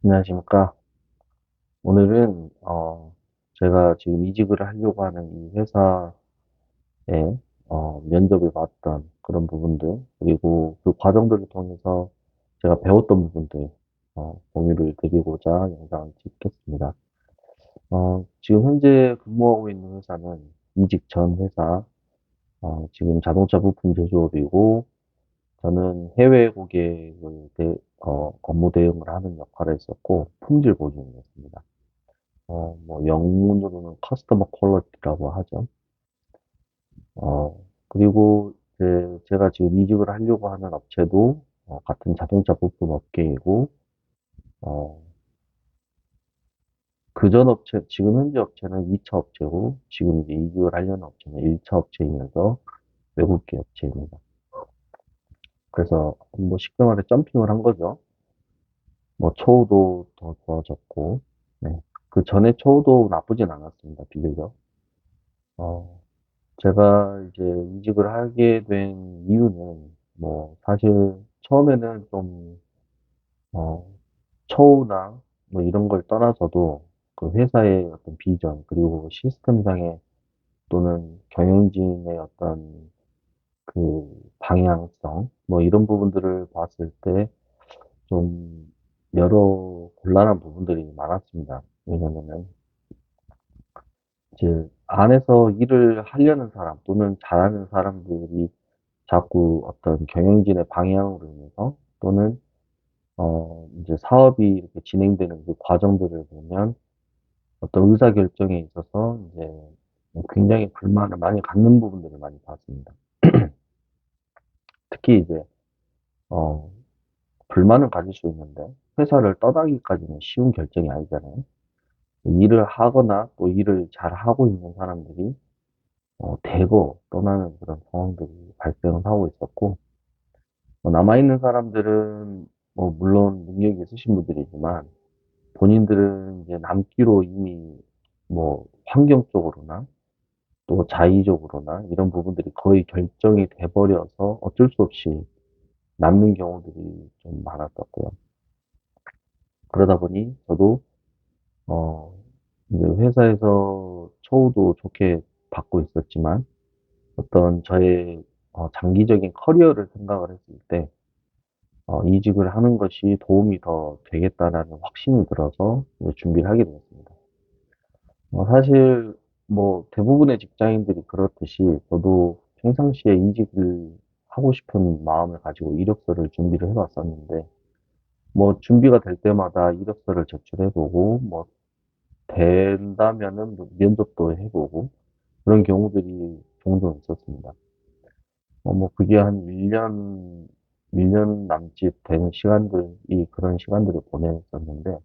안녕하십니까. 오늘은, 제가 지금 이직을 하려고 하는 이 회사에, 면접을 봤던 그런 부분들, 그리고 그 과정들을 통해서 제가 배웠던 부분들, 공유를 드리고자 영상을 찍겠습니다. 지금 현재 근무하고 있는 회사는 이직 전 회사, 지금 자동차 부품 제조업이고, 저는 해외 고객을 업무 대응을 하는 역할을 했었고, 품질 보증이었습니다. 뭐, 영문으로는 커스터머 퀄리티라고 하죠. 그리고 이제 제가 지금 이직을 하려고 하는 업체도 같은 자동차 부품 업계이고, 어, 그전 업체, 지금 현재 업체는 2차 업체고, 지금 이제 이직을 하려는 업체는 1차 업체이면서 외국계 업체입니다. 그래서 뭐 쉽게 말해 점핑을 한 거죠. 뭐 처우도 더 좋아졌고, 네. 그 전에 처우도 나쁘진 않았습니다, 비교적. 어, 제가 이제 이직을 하게 된 이유는 뭐 사실 처음에는 좀 어, 처우나 뭐 이런 걸 떠나서도 그 회사의 어떤 비전 그리고 시스템상의 또는 경영진의 어떤 그 방향성 뭐 이런 부분들을 봤을 때 좀 여러 곤란한 부분들이 많았습니다. 왜냐면은 이제 안에서 일을 하려는 사람 또는 잘하는 사람들이 자꾸 어떤 경영진의 방향으로 인해서 또는 이제 사업이 이렇게 진행되는 그 과정들을 보면 어떤 의사결정에 있어서 이제 굉장히 불만을 많이 갖는 부분들을 많이 봤습니다. 특히 이제 어, 불만을 가질 수 있는데 회사를 떠나기까지는 쉬운 결정이 아니잖아요. 일을 하거나 또 일을 잘 하고 있는 사람들이 대거 떠나는 그런 상황들이 발생을 하고 있었고 남아있는 사람들은 뭐 물론 능력이 있으신 분들이지만 본인들은 이제 남기로 이미 뭐 환경적으로나 또 자의적으로나 이런 부분들이 거의 결정이 돼버려서 어쩔 수 없이 남는 경우들이 좀 많았었고요. 그러다 보니 저도 어 이제 회사에서 처우도 좋게 받고 있었지만 어떤 저의 장기적인 커리어를 생각을 했을 때 이직을 하는 것이 도움이 더 되겠다라는 확신이 들어서 이제 준비를 하게 되었습니다. 사실 뭐 대부분의 직장인들이 그렇듯이 저도 평상시에 이직을 하고 싶은 마음을 가지고 이력서를 준비를 해왔었는데 뭐 준비가 될 때마다 이력서를 제출해보고 뭐 된다면은 뭐 면접도 해보고 그런 경우들이 종종 있었습니다. 뭐 그게 한 1년 남짓 되는 시간들이 그런 시간들을 보냈었는데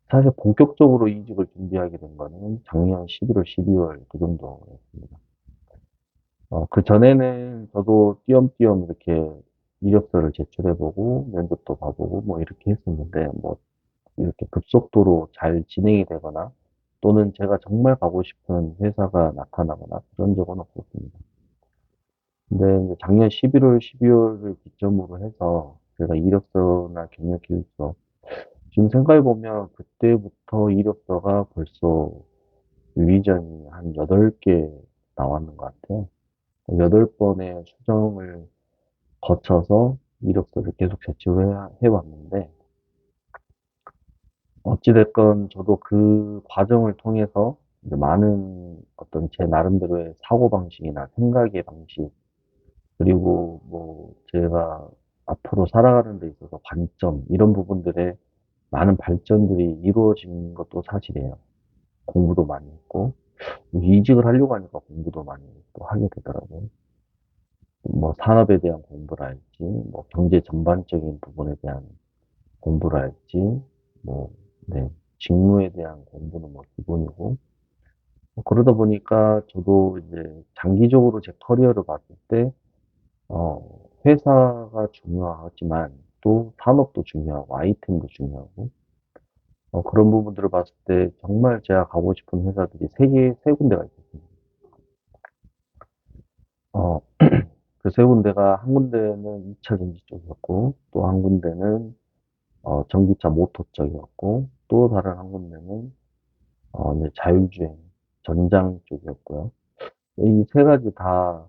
사실 본격적으로 이직을 준비하게 된 거는 작년 11월, 12월 그 정도였습니다. 그 전에는 저도 띄엄띄엄 이렇게 이력서를 제출해보고 면접도 봐보고 뭐 이렇게 했었는데 뭐 이렇게 급속도로 잘 진행이 되거나 또는 제가 정말 가고 싶은 회사가 나타나거나 그런 적은 없었습니다. 근데 이제 작년 11월, 12월을 기점으로 해서 제가 이력서나 경력 기획서 지금 생각해보면 그때부터 이력서가 벌써 리비전이 한 8개 나왔는 것 같아요. 8번의 수정을 거쳐서 이력서를 계속 제출해 왔는데, 어찌됐건 저도 그 과정을 통해서 이제 많은 어떤 제 나름대로의 사고방식이나 생각의 방식, 그리고 뭐 제가 앞으로 살아가는 데 있어서 관점, 이런 부분들에 많은 발전들이 이루어진 것도 사실이에요. 공부도 많이 했고, 이직을 하려고 하니까 공부도 많이 또 하게 되더라고요. 뭐 산업에 대한 공부랄지, 뭐 경제 전반적인 부분에 대한 공부랄지, 뭐, 네, 직무에 대한 공부는 뭐 기본이고, 그러다 보니까 저도 이제 장기적으로 제 커리어를 봤을 때, 회사가 중요하지만 또 산업도 중요하고 아이템도 중요하고, 그런 부분들을 봤을 때 정말 제가 가고 싶은 회사들이 세 군데가 있었습니다. 어, 그 세 군데가 한 군데는 2차 전지 쪽이었고, 또 한 군데는 전기차 모터 쪽이었고, 또 다른 한 군데는, 이제 자율주행, 전장 쪽이었고요. 이 세 가지 다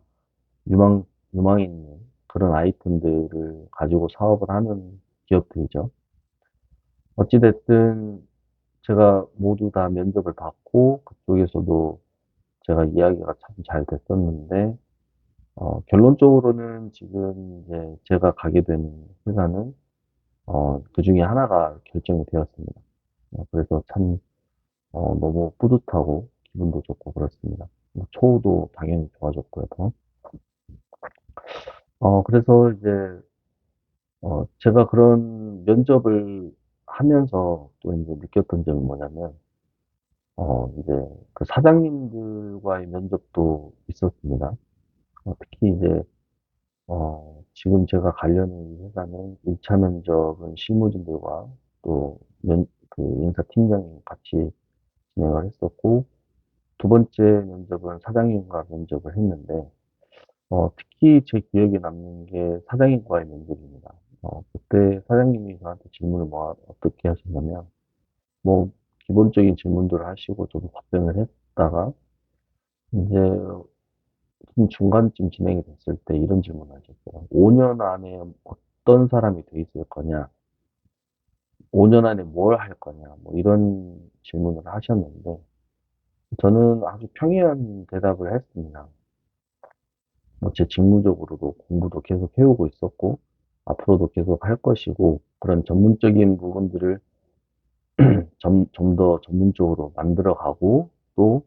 유망, 유망 있는 그런 아이템들을 가지고 사업을 하는 기업들이죠. 어찌됐든 제가 모두 다 면접을 받고 그쪽에서도 제가 이야기가 참 잘 됐었는데, 결론적으로는 지금 이제 제가 가게 된 회사는, 그 중에 하나가 결정이 되었습니다. 그래서 참, 너무 뿌듯하고 기분도 좋고 그렇습니다. 뭐 초우도 당연히 좋아졌고요, 더. 그래서 이제, 제가 그런 면접을 하면서 또 이제 느꼈던 점이 뭐냐면, 이제 그 사장님들과의 면접도 있었습니다. 특히 이제, 지금 제가 관련된 이 회사는 1차 면접은 실무진들과 또 그 인사팀장님 같이 진행을 했었고, 두 번째 면접은 사장님과 면접을 했는데, 특히 제 기억에 남는 게 사장님과의 면접입니다. 그때 사장님이 저한테 질문을 뭐, 어떻게 하셨냐면, 뭐, 기본적인 질문들을 하시고 좀 답변을 했다가, 이제 좀 중간쯤 진행이 됐을 때 이런 질문을 하셨어요. 5년 안에 어떤 사람이 돼 있을 거냐? 5년 안에 뭘 할 거냐? 뭐 이런 질문을 하셨는데, 저는 아주 평이한 대답을 했습니다. 뭐 제 직무적으로도 공부도 계속 해오고 있었고, 앞으로도 계속 할 것이고, 그런 전문적인 부분들을 좀 더 전문적으로 만들어가고, 또,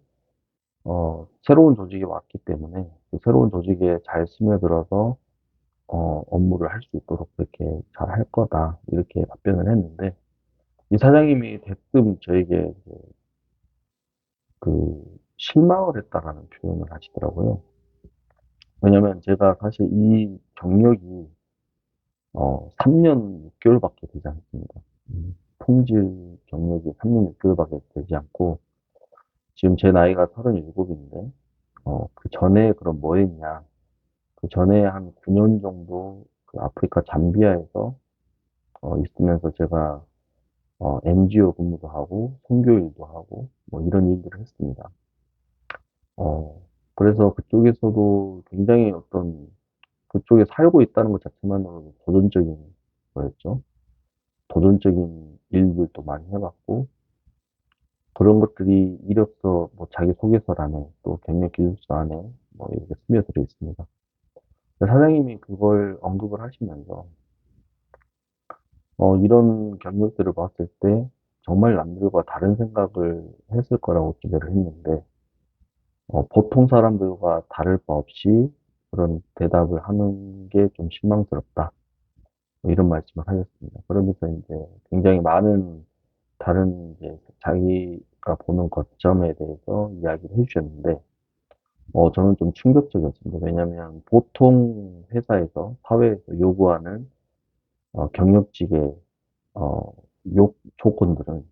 새로운 조직에 왔기 때문에, 그 새로운 조직에 잘 스며들어서, 업무를 할 수 있도록 그렇게 잘 할 거다. 이렇게 답변을 했는데, 이 사장님이 대뜸 저에게 실망을 했다라는 표현을 하시더라고요. 왜냐면 제가 사실 이 경력이 3년 6개월밖에 되지 않습니다. 통질 경력이 3년 6개월밖에 되지 않고, 지금 제 나이가 37인데, 그 전에 그럼 뭐 했냐. 그 전에 한 9년 정도 그 아프리카 잠비아에서 있으면서 제가 NGO 근무도 하고, 선교 일도 하고, 뭐 이런 일들을 했습니다. 어, 그래서 그쪽에서도 굉장히 그쪽에 살고 있다는 것 자체만으로도 도전적인 거였죠. 도전적인 일들도 많이 해봤고, 그런 것들이 이력서, 뭐 자기소개서란에, 또 경력 기술서 안에, 뭐 이렇게 스며들어 있습니다. 사장님이 그걸 언급을 하시면서, 이런 경력들을 봤을 때, 정말 남들과 다른 생각을 했을 거라고 기대를 했는데, 보통 사람들과 다를 바 없이 그런 대답을 하는 게 좀 실망스럽다. 뭐 이런 말씀을 하셨습니다. 그러면서 이제 굉장히 많은 다른 이제 자기가 보는 거점에 대해서 이야기를 해주셨는데, 저는 좀 충격적이었습니다. 왜냐하면 보통 회사에서, 사회에서 요구하는 경력직의 어, 조건들은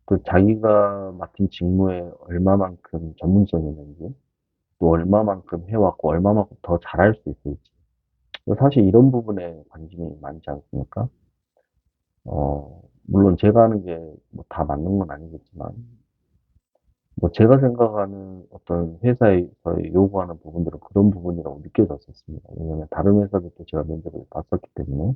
그 자기가 맡은 직무에 얼마만큼 전문성이 있는지, 또 얼마만큼 해왔고, 얼마만큼 더 잘할 수 있을지. 사실 이런 부분에 관심이 많지 않습니까? 물론 제가 하는 게 뭐 다 맞는 건 아니겠지만, 뭐 제가 생각하는 어떤 회사에서 요구하는 부분들은 그런 부분이라고 느껴졌었습니다. 왜냐면 다른 회사들도 제가 면접을 봤었기 때문에.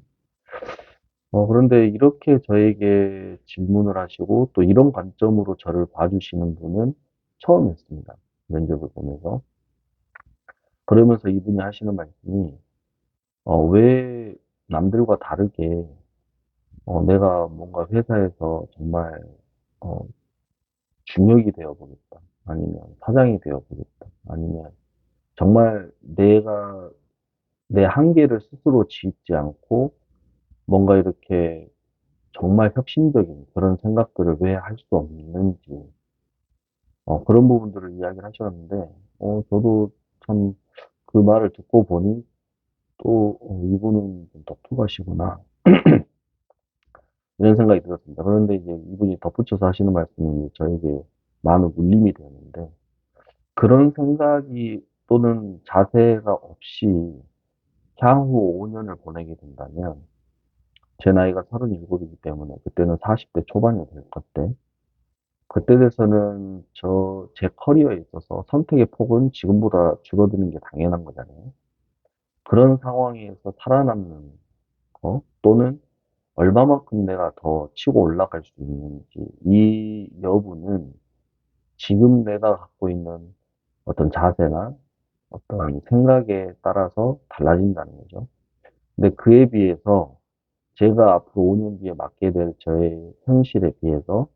그런데 이렇게 저에게 질문을 하시고 또 이런 관점으로 저를 봐주시는 분은 처음이었습니다. 면접을 보면서. 그러면서 이분이 하시는 말씀이, 왜 남들과 다르게, 내가 뭔가 회사에서 정말, 어, 중역이 되어 보겠다. 아니면 사장이 되어 보겠다. 아니면 정말 내 한계를 스스로 짓지 않고 뭔가 이렇게 정말 혁신적인 그런 생각들을 왜 할 수 없는지, 그런 부분들을 이야기를 하셨는데, 저도 참 그 말을 듣고 보니 또, 이분은 좀 똑똑하시구나. 이런 생각이 들었습니다. 그런데 이제 이분이 덧붙여서 하시는 말씀이 저에게 많은 울림이 되었는데, 그런 생각이 또는 자세가 없이 향후 5년을 보내게 된다면, 제 나이가 37이기 때문에 그때는 40대 초반이 될 건데, 그때 돼서는 제 커리어에 있어서 선택의 폭은 지금보다 줄어드는 게 당연한 거잖아요. 그런 상황에서 살아남는 거, 또는 얼마만큼 내가 더 치고 올라갈 수 있는지, 이 여부는 지금 내가 갖고 있는 어떤 자세나 어떤 생각에 따라서 달라진다는 거죠. 근데 그에 비해서 제가 앞으로 5년 뒤에 맡게 될 저의 현실에 비해서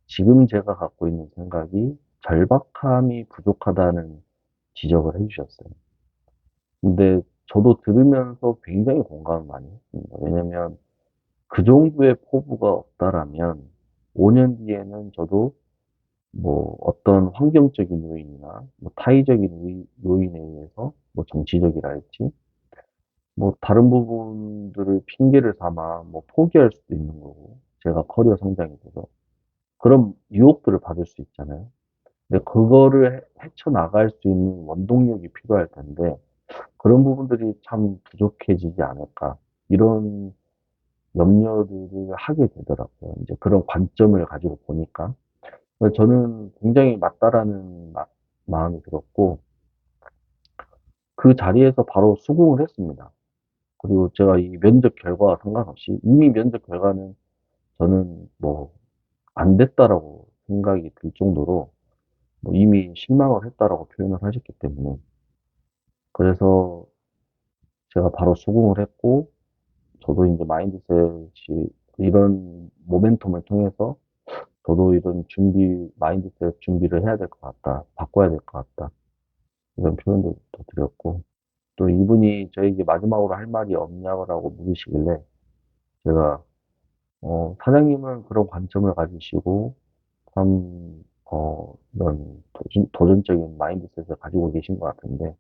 지금 제가 갖고 있는 생각이 절박함이 부족하다는 지적을 해주셨어요. 근데 저도 들으면서 굉장히 공감을 많이 했습니다. 왜냐면 그 정도의 포부가 없다라면 5년 뒤에는 저도 뭐 어떤 환경적인 요인이나 뭐 타의적인 요인에 의해서 뭐 정치적이랄지 뭐 다른 부분들을 핑계를 삼아 뭐 포기할 수도 있는 거고, 제가 커리어 성장에 있어서 그런 유혹들을 받을 수 있잖아요. 근데 그거를 헤쳐나갈 수 있는 원동력이 필요할 텐데 그런 부분들이 참 부족해지지 않을까, 이런 염려들을 하게 되더라고요. 이제 그런 관점을 가지고 보니까. 그래서 저는 굉장히 맞다라는 마음이 들었고, 그 자리에서 바로 수긍을 했습니다. 그리고 제가 이 면접 결과와 상관없이, 이미 면접 결과는 저는 뭐 안 됐다라고 생각이 들 정도로 뭐 이미 실망을 했다라고 표현을 하셨기 때문에, 그래서 제가 바로 수긍을 했고, 저도 이제 마인드셋이 이런 모멘텀을 통해서 저도 이런 마인드셋 준비를 해야 될 것 같다, 바꿔야 될 것 같다, 이런 표현도 또 드렸고, 또 이분이 저에게 마지막으로 할 말이 없냐고 물으시길래 제가, 사장님은 그런 관점을 가지시고 참, 이런 도전적인 마인드셋을 가지고 계신 것 같은데,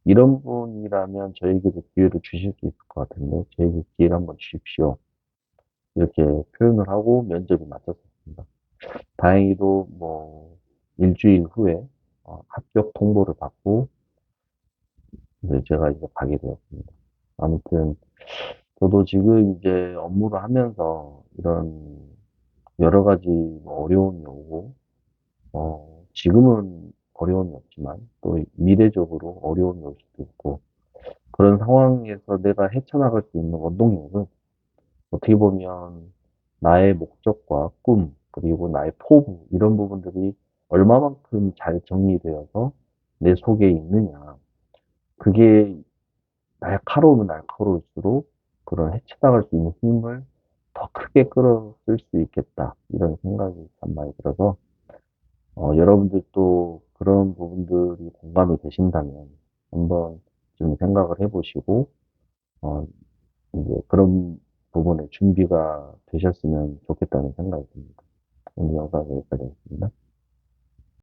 이런 분이라면 저에게도 기회를 주실 수 있을 것 같은데, 저에게 기회를 한번 주십시오. 이렇게 표현을 하고 면접이 마쳤습니다. 다행히도 뭐, 일주일 후에 합격 통보를 받고, 이제 제가 이제 가게 되었습니다. 아무튼, 저도 지금 이제 업무를 하면서 이런 여러 가지 뭐 어려움이 오고, 지금은 어려움이 없지만 또 미래적으로 어려움이 올 수도 있고, 그런 상황에서 내가 헤쳐나갈 수 있는 원동력은 어떻게 보면 나의 목적과 꿈, 그리고 나의 포부, 이런 부분들이 얼마만큼 잘 정리되어서 내 속에 있느냐. 그게 날카로우면 날카로울수록 그런 헤쳐나갈 수 있는 힘을 더 크게 끌어쓸 수 있겠다, 이런 생각이 참 많이 들어서, 여러분들도 그런 부분들이 공감이 되신다면 한번 좀 생각을 해보시고, 어, 이제 그런 부분에 준비가 되셨으면 좋겠다는 생각이 듭니다. 오늘 영상 여기까지 하겠습니다.